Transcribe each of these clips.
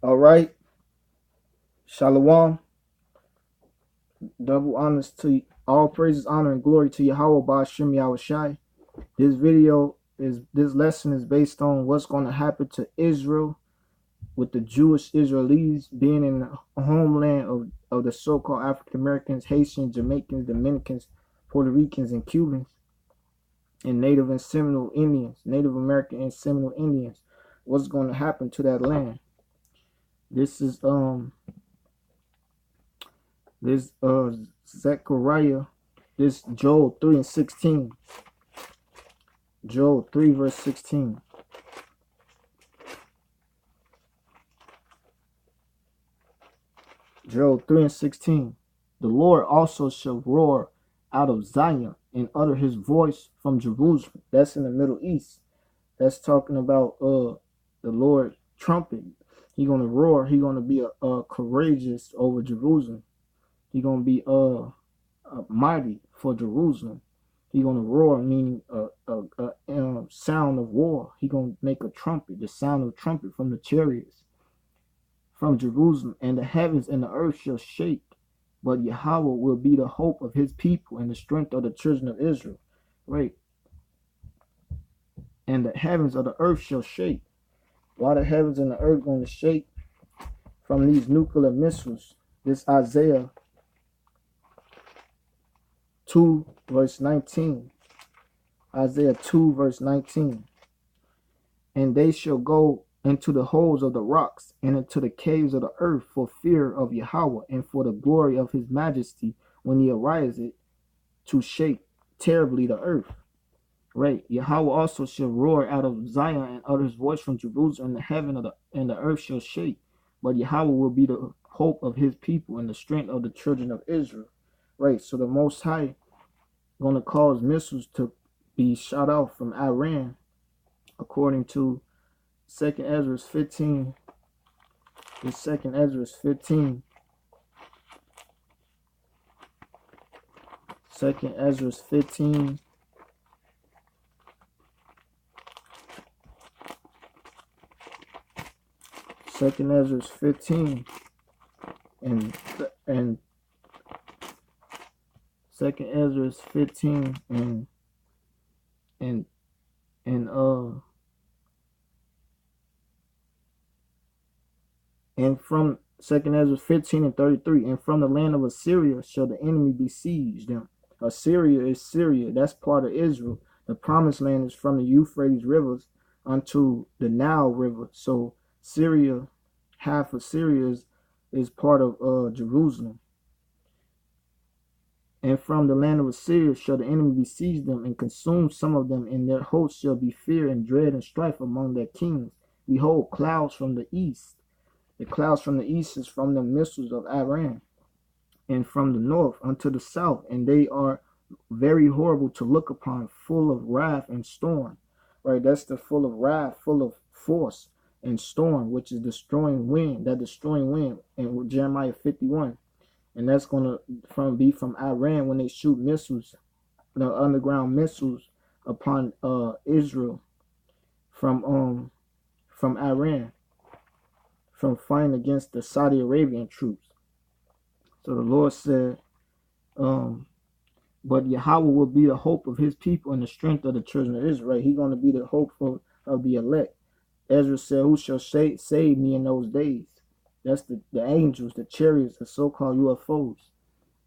All right. Shalom. Double honors to all praises, honor, and glory to Yahweh Ba'ashem Yahushai. This lesson is based on what's going to happen to Israel with the Jewish Israelis being in the homeland of the so-called African Americans, Haitians, Jamaicans, Dominicans, Puerto Ricans, and Cubans, and Native and Seminole Indians, Native American and Seminole Indians. What's going to happen to that land? This is Zechariah, this Joel 3 and 16. Joel 3 verse 16. Joel 3 and 16. The Lord also shall roar out of Zion and utter his voice from Jerusalem. That's in the Middle East. That's talking about the Lord trumpet. He gonna roar. He gonna be courageous over Jerusalem. He gonna be mighty for Jerusalem. He gonna roar, meaning a sound of war. He gonna make a trumpet, the sound of trumpet from the chariots from Jerusalem, and the heavens and the earth shall shake. But Yahweh will be the hope of his people and the strength of the children of Israel. Right. And the heavens of the earth shall shake. Why the heavens and the earth going to shake? From these nuclear missiles. This Isaiah 2 verse 19. Isaiah 2 verse 19. And they shall go into the holes of the rocks and into the caves of the earth for fear of Yahweh and for the glory of his majesty when he arises to shake terribly the earth. Right. Yahweh also shall roar out of Zion and utter his voice from Jerusalem, and the heaven and the earth shall shake. But Yahweh will be the hope of his people and the strength of the children of Israel. Right. So the Most High going to cause missiles to be shot out from Iran, according to 2nd Ezra 15. In 2nd Ezra 15. 2nd Ezra 15. Second Ezra 15 and Second Ezra 15 and from Second Ezra 15 and 33, and from the land of Assyria shall the enemy besiege them. Assyria is Syria, that's part of Israel. The promised land is from the Euphrates rivers unto the Nile River. So Syria, half of Syria is part of Jerusalem. And from the land of Assyria shall the enemy besiege them and consume some of them, and their hosts shall be fear and dread and strife among their kings. Behold, clouds from the east. The clouds from the east is from the missiles of Iran, and from the north unto the south, and they are very horrible to look upon, full of wrath and storm. Right, that's the full of wrath, full of force and storm, which is destroying wind, that destroying wind in Jeremiah 51. And that's going to be from Iran when they shoot missiles, the underground missiles upon Israel from Iran, from fighting against the Saudi Arabian troops. So the Lord said, but Yahweh will be the hope of his people and the strength of the children of Israel. He's going to be the hope of the elect. Ezra said, who shall save me in those days? That's the angels, the chariots, the so-called UFOs.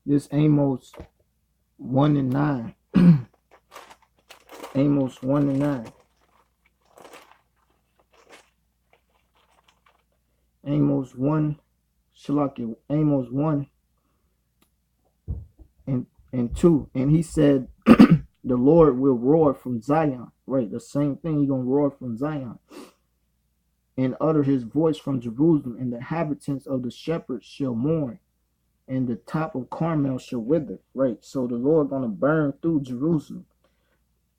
This Amos 1 and 9. Amos 1 and 9. Amos 1, Shalaki, Amos 1 and 2. And he said, the Lord will roar from Zion. Right, the same thing. He's going to roar from Zion. And utter his voice from Jerusalem, and the inhabitants of the shepherds shall mourn, and the top of Carmel shall wither. Right, so the Lord gonna burn through Jerusalem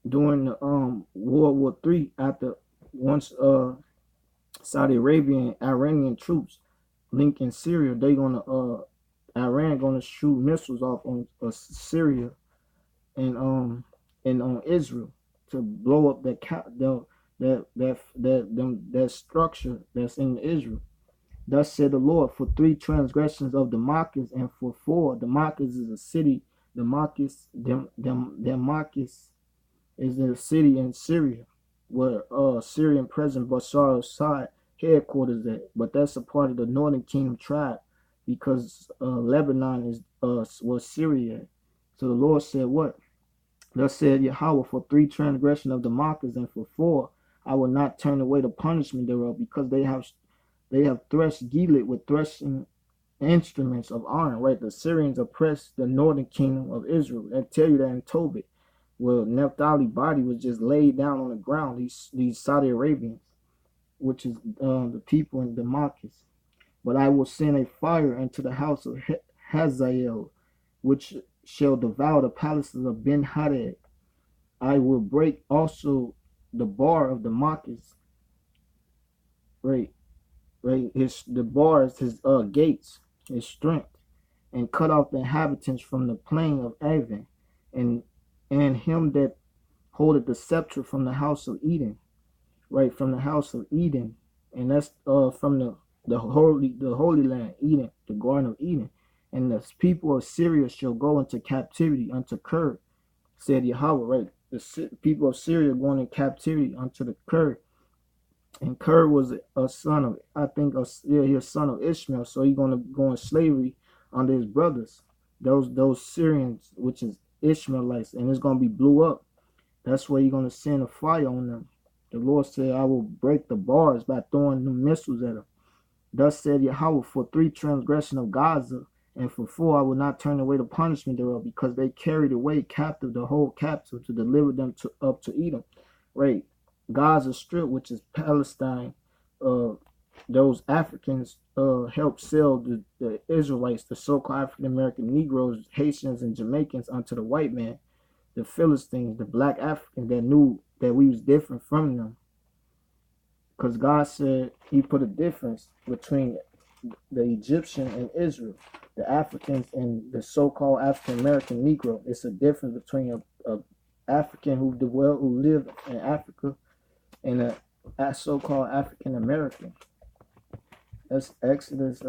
during the World War III, after once Saudi Arabian Iranian troops link in Syria, they gonna Iran gonna shoot missiles off on Syria and on Israel to blow up that structure that's in Israel. Thus said the Lord, for 3 transgressions of Damascus, and for 4, Damascus is a city. Damascus is a city in Syria, where Syrian President Bashar al-Assad headquarters at. But that's a part of the Northern Kingdom tribe, because Lebanon is was Syria. So the Lord said, what? Thus said Yahweh, for 3 transgression of Damascus, and for 4, I will not turn away the punishment thereof, because they have threshed Gilead with threshing instruments of iron. Right, the Syrians oppressed the northern kingdom of Israel. I tell you that in Tobit. Well, Naphtali's body was just laid down on the ground. These Saudi Arabians, which is the people in Damascus. But I will send a fire into the house of Hazael, which shall devour the palaces of Ben-Hadad. I will break also the bar of Damascus. Right. The bars, his gates, his strength, and cut off the inhabitants from the plain of Avon, and him that holdeth the scepter from the house of Eden. Right, from the house of Eden, and that's from the holy land, Eden, the Garden of Eden. And the people of Syria shall go into captivity unto Kir, said Yahweh. Right, the people of Syria going in captivity unto the Kir. And Kir was a son of, I think, he was son of Ishmael. So he's going to go in slavery under his brothers, those Syrians, which is Ishmaelites, and it's going to be blew up. That's where you're going to send a fire on them. The Lord said, I will break the bars by throwing the missiles at them. Thus said Yahweh, for 3 transgression of Gaza, and for 4, I will not turn away the punishment thereof, because they carried away captive the whole captive to deliver them up to Edom. Right, Gaza Strip, which is Palestine. Those Africans helped sell the Israelites, the so-called African American Negroes, Haitians, and Jamaicans unto the white man, the Philistines, the black Africans that knew that we was different from them. Because God said he put a difference between the Egyptian and Israel, the Africans and the so-called African American Negro. It's a difference between a African who lived in Africa and a so-called African American. That's Exodus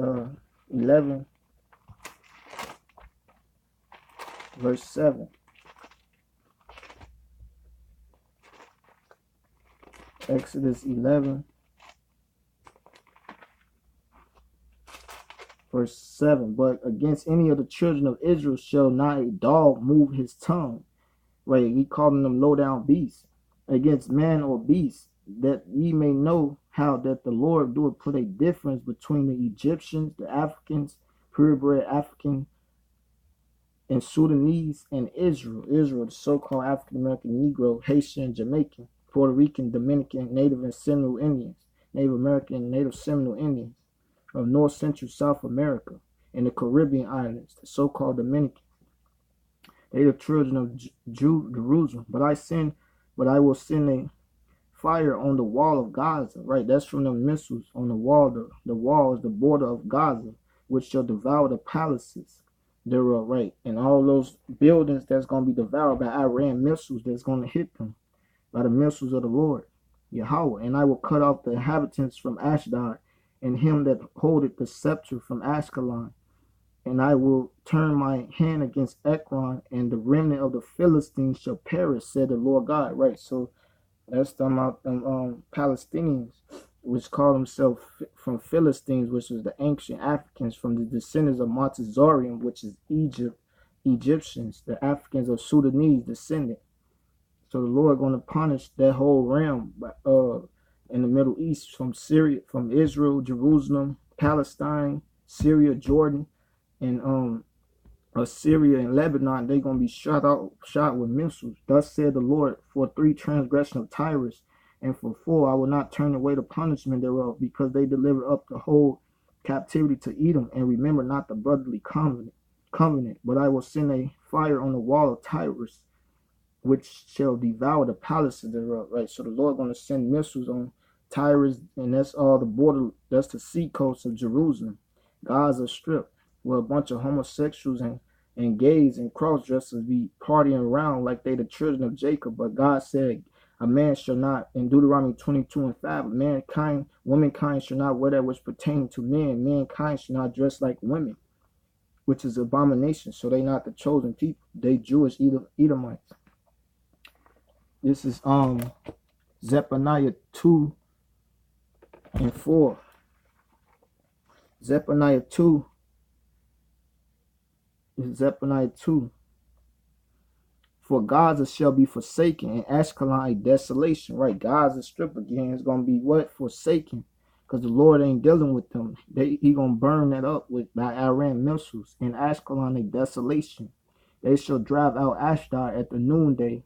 11, verse 7. Exodus 11, verse 7. But against any of the children of Israel shall not a dog move his tongue. Right, he calling them low down beasts. Against man or beast, that ye may know how that the Lord doeth put a difference between the Egyptians, the Africans, purebred African and Sudanese, and Israel, the so-called African American Negro, Haitian, Jamaican, Puerto Rican, Dominican, Native and Seminole Indians, Native American and Native Seminole Indians of North Central South America and the Caribbean islands, the so-called Dominicans. They the children of Jerusalem. But I will send a fire on the wall of Gaza. Right, that's from the missiles on the wall. The wall is the border of Gaza, which shall devour the palaces thereof. Right, and all those buildings that's going to be devoured by Iran missiles that's going to hit them by the missiles of the Lord Yahweh. And I will cut off the inhabitants from Ashdod, and him that holdeth the scepter from Ashkelon. And I will turn my hand against Ekron, and the remnant of the Philistines shall perish, said the Lord God. Right, so that's talking about them Palestinians, which call themselves from Philistines, which is the ancient Africans from the descendants of Montezorium, which is Egyptians, the Africans of Sudanese descendant. So the Lord going to punish that whole realm in the Middle East, from Syria, from Israel, Jerusalem, Palestine, Syria, Jordan, and Syria and Lebanon. They're going to be shot with missiles. Thus said the Lord, for 3 transgression of Tyrus, and for 4, I will not turn away the punishment thereof, because they delivered up the whole captivity to Edom, and remember not the brotherly covenant. But I will send a fire on the wall of Tyrus, which shall devour the palaces thereof. Right, so the Lord going to send missiles on Tyrus, and that's all the border. That's the seacoast of Jerusalem, Gaza Strip, where a bunch of homosexuals and gays and cross-dressers be partying around like they the children of Jacob. But God said, A man shall not, in Deuteronomy 22:5, womankind shall not wear that which pertaining to men. Mankind shall not dress like women, which is abomination. So they not the chosen people. They Jewish Edomites. This is Zephaniah 2:4. Zephaniah 2 is Zephaniah 2. For Gaza shall be forsaken, and Ashkelon a desolation. Right, Gaza strip again is gonna be what? Forsaken. Because the Lord ain't dealing with them. He gonna burn that up by Iran missiles. And Ashkelon a desolation. They shall drive out Ashdod at the noonday,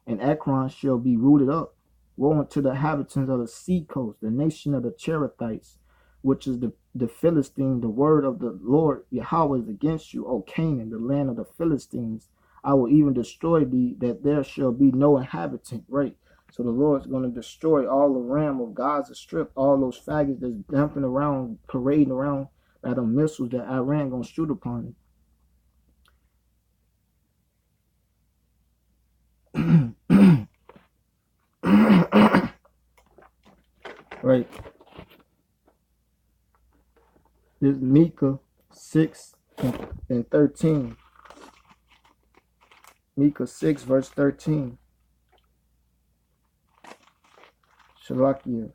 and Ekron shall be rooted up. Woe unto the inhabitants of the sea coast, the nation of the Cherethites, which is the Philistine. The word of the Lord Yahweh is against you, O Canaan, the land of the Philistines. I will even destroy thee, that there shall be no inhabitant. Right. So the Lord's going to destroy all the ram of Gaza Strip, all those faggots that's dumping around, parading around by the missiles that Iran going to shoot upon them. Right. This is Micah 6:13. Micah 6 verse 13. Shalakia.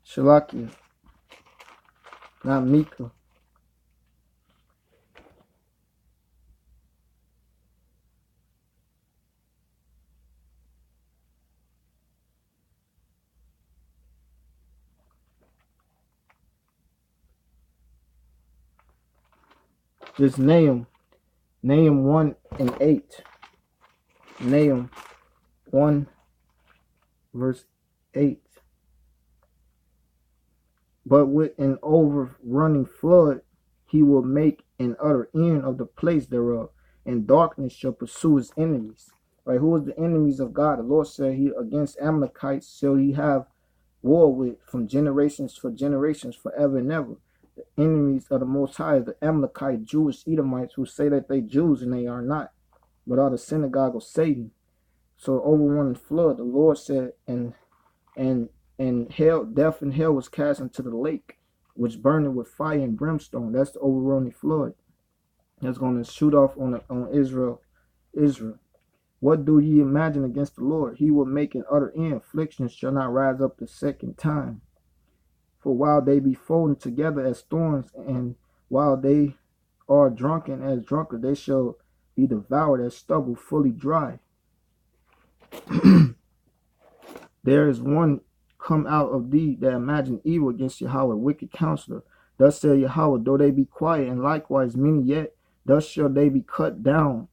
Shalakia. Not Micah. Just Nahum 1:8. Nahum 1 verse 8. But with an overrunning flood, he will make an utter end of the place thereof, and darkness shall pursue his enemies. Right? Who is the enemies of God? The Lord said he against Amalekites shall he have war with from generations for generations, forever and ever. The enemies of the Most High, the Amalekite Jewish Edomites who say that they Jews and they are not, but are the synagogue of Satan. So overrunning flood, the Lord said, and hell, death and hell was cast into the lake, which burned with fire and brimstone. That's the overrunning flood that's going to shoot off on Israel. What do ye imagine against the Lord? He will make an utter end. Afflictions shall not rise up the second time. For while they be folded together as thorns, and while they are drunken as drunkards, they shall be devoured as stubble fully dry. There is one come out of thee that imagine evil against Yahweh, wicked counselor. Thus said Yahweh, though they be quiet, and likewise many yet, thus shall they be cut down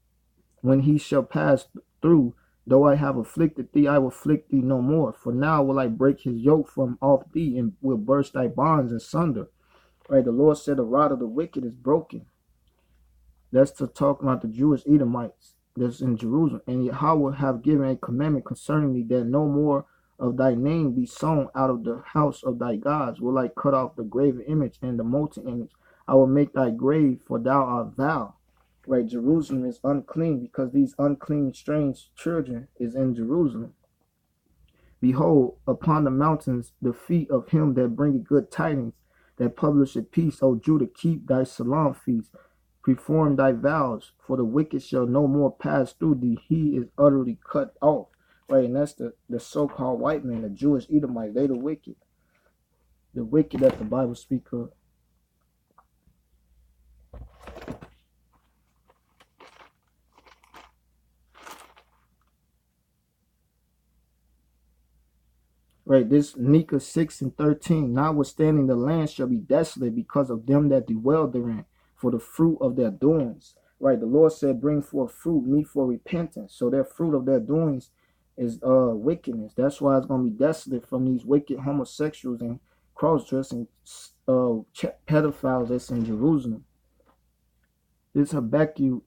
when he shall pass through. Though I have afflicted thee, I will afflict thee no more. For now will I break his yoke from off thee, and will burst thy bonds asunder. Right, the Lord said the rod of the wicked is broken. That's to talk about the Jewish Edomites that's in Jerusalem. And Yahweh have given a commandment concerning thee, that no more of thy name be sown out of the house of thy gods. Will I cut off the graven image and the molten image? I will make thy grave, for thou art thou. Right, Jerusalem is unclean because these unclean strange children is in Jerusalem. Behold, upon the mountains the feet of him that bringeth good tidings, that publisheth peace. O Judah, keep thy Salam feast, perform thy vows, for the wicked shall no more pass through thee. He is utterly cut off. Right, and that's the so-called white man, the Jewish Edomite. They the wicked that the Bible speaks of. Right, this Micah 6:13. Notwithstanding, the land shall be desolate because of them that dwell therein, for the fruit of their doings. Right, the Lord said, bring forth fruit, meet for repentance. So their fruit of their doings is wickedness. That's why it's gonna be desolate from these wicked homosexuals and cross-dressing pedophiles that's in Jerusalem. This Habakkuk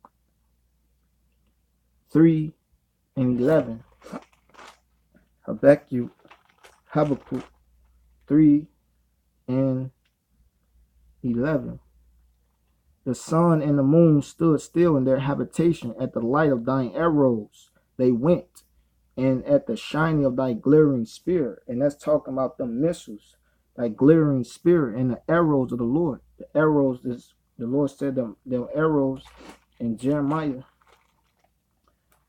3:11. Habakkuk 3:11. The sun and the moon stood still in their habitation at the light of thine arrows. They went, and at the shining of thy glittering spear. And that's talking about the missiles, thy glittering spear and the arrows of the Lord. The arrows is the Lord said them arrows in Jeremiah.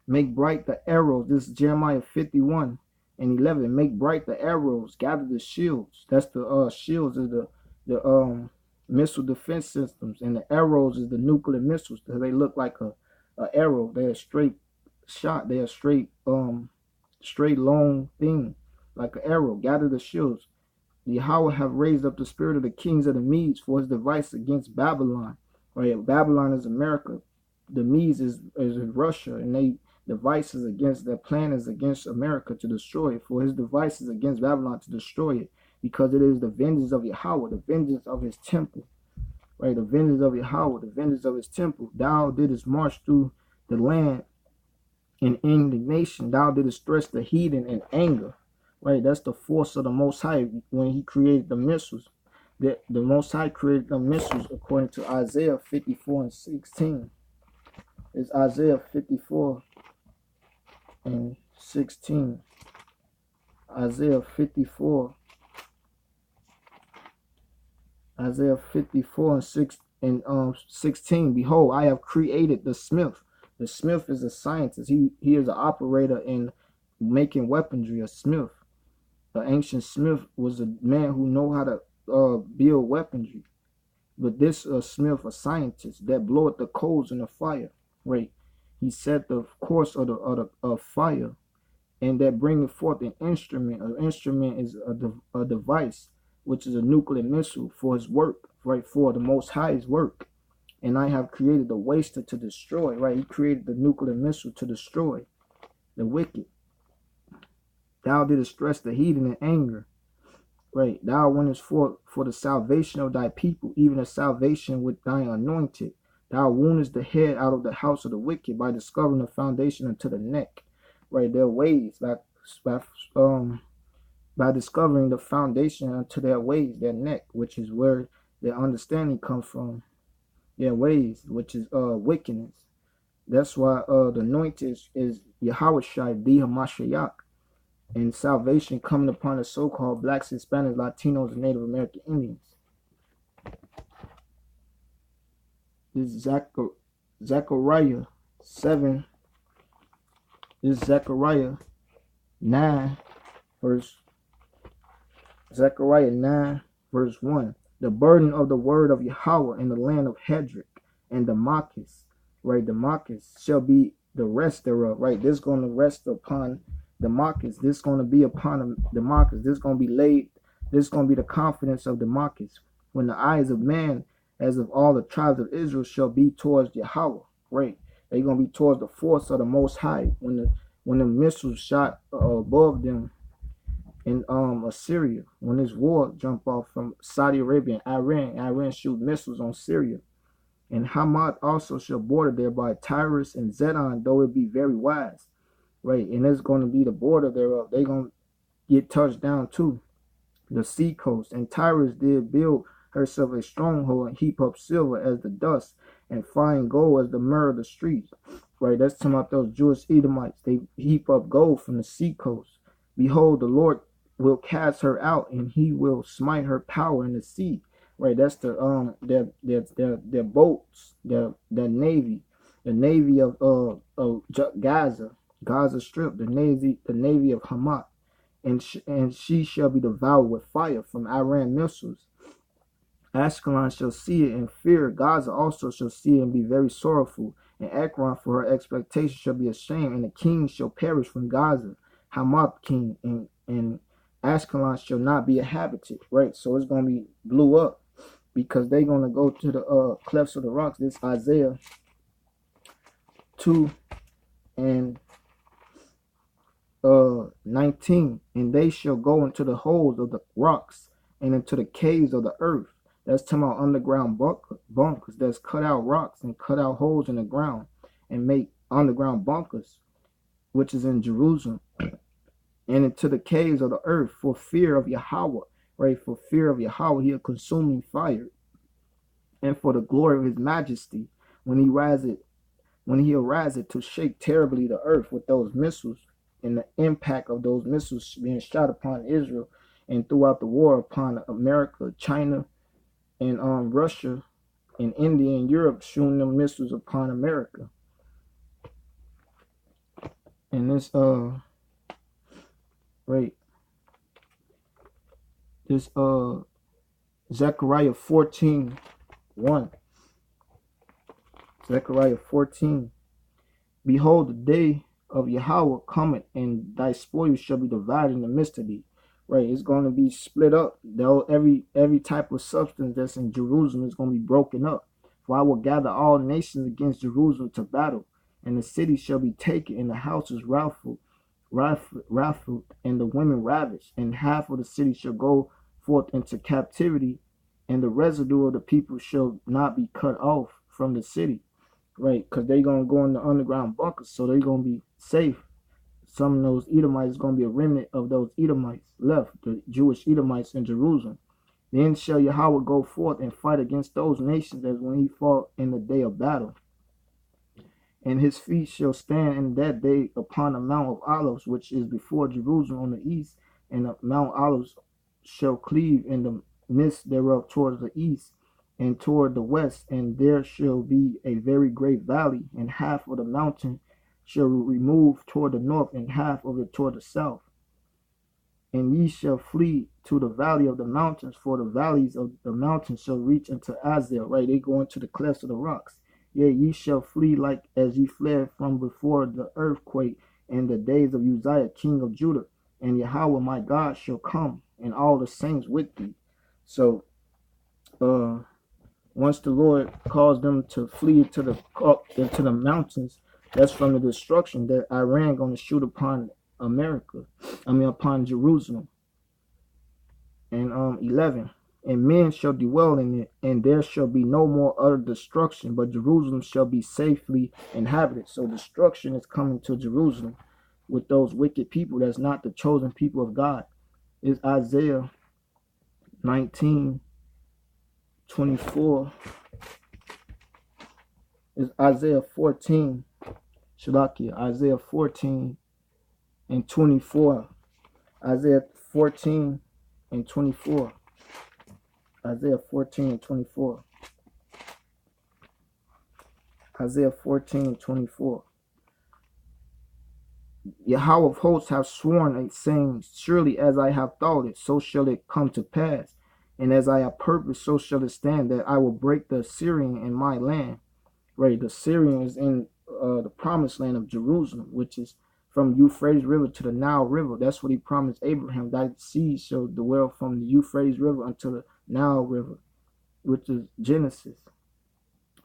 Make bright the arrows. This is Jeremiah 51:11. Make bright the arrows, gather the shields. That's the shields is the missile defense systems, and the arrows is the nuclear missiles. They look like a arrow. They're a straight shot. They're a straight long thing, like an arrow. Gather the shields. Yahweh have raised up the spirit of the kings of the Medes for his device against Babylon. Right, Babylon is America. The Medes is Russia, and they devices against their plan is against America to destroy it. For his devices against Babylon to destroy it, because it is the vengeance of Yahweh, the vengeance of his temple. Right, the vengeance of Yahweh, the vengeance of his temple. Thou didst march through the land in indignation. Thou didst stretch the heathen in anger. Right, that's the force of the Most High when he created the missiles. The Most High created the missiles according to Isaiah 54:16. It's Isaiah 54:16. Isaiah 54:16. Behold, I have created the smith. The smith is a scientist. He is an operator in making weaponry. A smith. An ancient smith was a man who know how to build weaponry. But this smith, a scientist that bloweth the coals in the fire. Right, he set the course of the fire, and that bringeth forth an instrument. An instrument is a device, which is a nuclear missile for his work. Right, for the Most High's work. And I have created the waster to destroy. Right, he created the nuclear missile to destroy the wicked. Thou didst stress the heathen in anger. Right, thou wentest forth for the salvation of thy people, even a salvation with thine anointed. Thou woundest the head out of the house of the wicked by discovering the foundation unto the neck. Right, their ways by discovering the foundation unto their ways, their neck, which is where their understanding comes from. Their ways, which is wickedness. That's why the anointed is Yahushua, the Hamashiach, and salvation coming upon the so-called blacks, Hispanics, Latinos, and Native American Indians. This is Zechariah 7. This is Zechariah 9, Zechariah 9, verse 1. The burden of the word of Yahweh in the land of Hedrick and Damascus. Right, Damascus shall be the rest thereof. Right, this is going to rest upon Damascus. This is going to be upon Damascus. This is going to be laid. This is going to be the confidence of Damascus. When the eyes of man, as of all the tribes of Israel, shall be towards Yahweh. Right, they're going to be towards the force of the Most High. When the missiles shot above them in Assyria, when this war jumped off from Saudi Arabia and Iran shoot missiles on Syria. And Hamad also shall border thereby Tyrus and Zidon, though it be very wise. Right, and it's going to be the border thereof. They're going to get touched down too. The sea coast. And Tyrus did build herself a stronghold and heap up silver as the dust and fine gold as the myrrh of the streets. Right, that's talking about those Jewish Edomites. They heap up gold from the sea coast. Behold, the Lord will cast her out, and he will smite her power in the sea. Right, that's the their boats, their navy, the navy of Gaza Strip, the navy of Hamat, and she shall be devoured with fire from Iran missiles. Ashkelon shall see it and fear. Gaza also shall see it and be very sorrowful. And Ekron for her expectation shall be ashamed, and the king shall perish from Gaza. Hamat king and Ashkelon shall not be inhabited, right? So it's going to be blew up because they're going to go to the clefts of the rocks. This Isaiah 2 and 19. And they shall go into the holes of the rocks and into the caves of the earth. That's talking about underground bunkers that's cut out rocks and cut out holes in the ground and make underground bunkers, which is in Jerusalem, and into the caves of the earth for fear of Yahweh, right? For fear of Yahweh, he a consuming fire, and for the glory of his majesty, when he arises to shake terribly the earth with those missiles and the impact of those missiles being shot upon Israel and throughout the war upon America, China, and Russia and India and Europe, shooting them missiles upon America. And this Zechariah 14:1. Zechariah 14. Behold, the day of Yahweh cometh, and thy spoil shall be divided in the midst of thee. Right, it's going to be split up. Though every type of substance that's in Jerusalem is going to be broken up. For I will gather all nations against Jerusalem to battle, and the city shall be taken, and the houses rifled, and the women ravished, and half of the city shall go forth into captivity, and the residue of the people shall not be cut off from the city. Right, because they're going to go in the underground bunkers, so they're going to be safe. Some of those Edomites is going to be a remnant of those Edomites left, the Jewish Edomites in Jerusalem. Then shall Yahweh go forth and fight against those nations as when he fought in the day of battle. And his feet shall stand in that day upon the Mount of Olives, which is before Jerusalem on the east, and the Mount Olives shall cleave in the midst thereof towards the east and toward the west, and there shall be a very great valley, and half of the mountain shall remove toward the north, and half of it toward the south. And ye shall flee to the valley of the mountains, for the valleys of the mountains shall reach unto Azal. Right, they go into the clefts of the rocks. Yea, ye shall flee like as ye fled from before the earthquake in the days of Uzziah, king of Judah. And Yahweh my God shall come, and all the saints with thee. So, once the Lord caused them to flee into the mountains, that's from the destruction that Iran going to shoot upon upon Jerusalem. And 11. And men shall dwell in it, and there shall be no more utter destruction, but Jerusalem shall be safely inhabited. So destruction is coming to Jerusalem with those wicked people that's not the chosen people of God. It's Isaiah 19:24. It's Isaiah 14. Isaiah 14 and 24. Isaiah 14 and 24. Isaiah 14 and 24. Isaiah 14 and 24. Yahweh of hosts hath sworn, saying, surely as I have thought it, so shall it come to pass. And as I have purposed, so shall it stand, that I will break the Assyrian in my land. Right, the Assyrian is in the promised land of Jerusalem, which is from Euphrates River to the Nile River. That's what he promised Abraham. Thy seed shall dwell from the Euphrates River unto the Nile River, which is Genesis.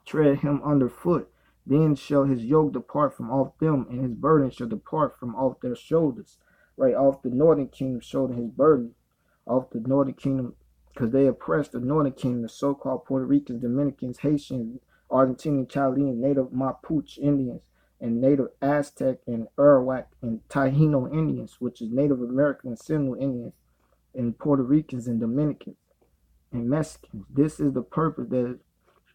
Tread him underfoot. Then shall his yoke depart from off them, and his burden shall depart from off their shoulders. Right, off the northern kingdom shoulder his burden. Off the northern kingdom, because they oppressed the northern kingdom, the so-called Puerto Ricans, Dominicans, Haitians, Argentinian, Chaldean, native Mapuche Indians, and native Aztec and Arawak and Taino Indians, which is Native American and Seminole Indians, and Puerto Ricans and Dominicans and Mexicans. This is the purpose that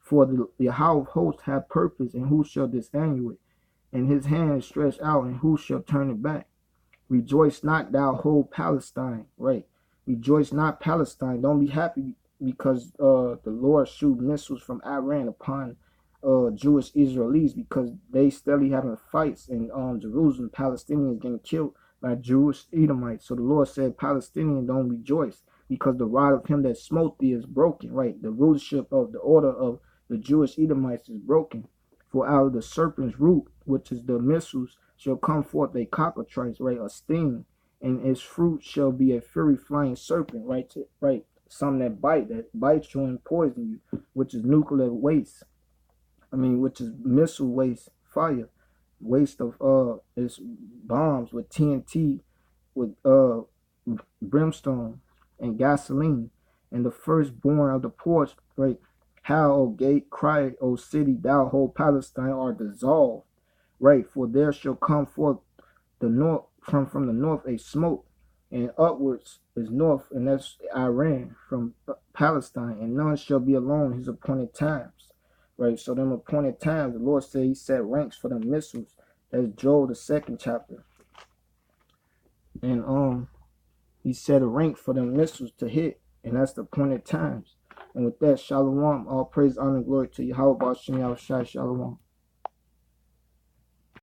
for the Yahweh of hosts have purpose, and who shall disannul it? And his hand is stretched out, and who shall turn it back? Rejoice not, thou whole Palestine. Right. Rejoice not, Palestine. Don't be happy because the Lord shoot missiles from Iran upon Jewish Israelis, because they steadily having fights in Jerusalem. Palestinians getting killed by Jewish Edomites. So the Lord said, Palestinians don't rejoice, because the rod of him that smote thee is broken. Right, the rulership of the order of the Jewish Edomites is broken. For out of the serpent's root, which is the missiles, shall come forth a cockatrice, right, a sting, and its fruit shall be a fury flying serpent, right? Some that bites you and poison you, which is nuclear waste. Which is missile waste, fire, waste of is bombs with TNT, with brimstone and gasoline, and the firstborn of the porch, right? How, O gate, cry, O city, thou whole Palestine are dissolved, right? For there shall come forth the north from the north a smoke, and upwards is north, and that's Iran from Palestine, and none shall be alone his appointed times, right? So them appointed times, the Lord said He set ranks for the missiles. That's Joel the 2nd chapter, and He set a rank for them missiles to hit, and that's the appointed times. And with that, shalom, all praise, honor, and glory to Yahweh B'Shem Yahushua, shalom.